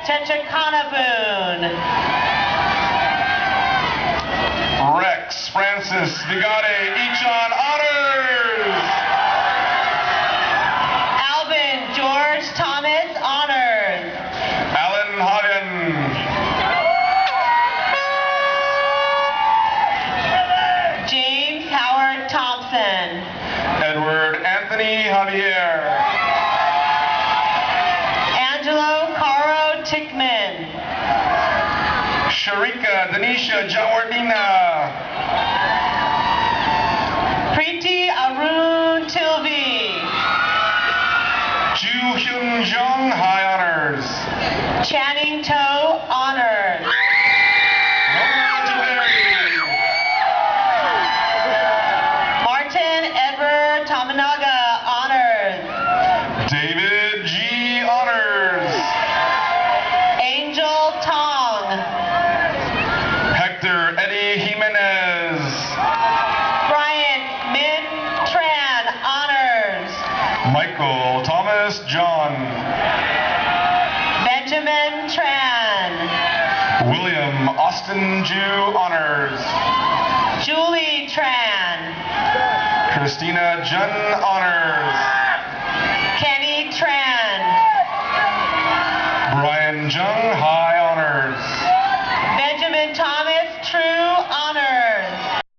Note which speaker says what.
Speaker 1: Techakanabun.
Speaker 2: Rex Francis Vigade, Echan honors.
Speaker 1: Alvin George Thomas honors.
Speaker 2: Alan Hagen.
Speaker 1: James Howard Thompson.
Speaker 2: Edward Anthony Javier.
Speaker 1: Angelo Caro Tickman.
Speaker 2: Sharika Denisha Jawardina.
Speaker 1: Preeti Arun Tilby.
Speaker 2: Ju Hyun Jung, high honors.
Speaker 1: Channing Toe honors. Martin Edward Tamanaga honors.
Speaker 2: David G. honors.
Speaker 1: Angel Tong.
Speaker 2: Hector Eddie Jimenez.
Speaker 1: Brian Min Tran honors.
Speaker 2: Michael Thomas John.
Speaker 1: Benjamin Tran.
Speaker 2: William Austin Jew honors.
Speaker 1: Julie Tran.
Speaker 2: Christina Jun honors.
Speaker 1: Kenny Tran.
Speaker 2: Brian Jung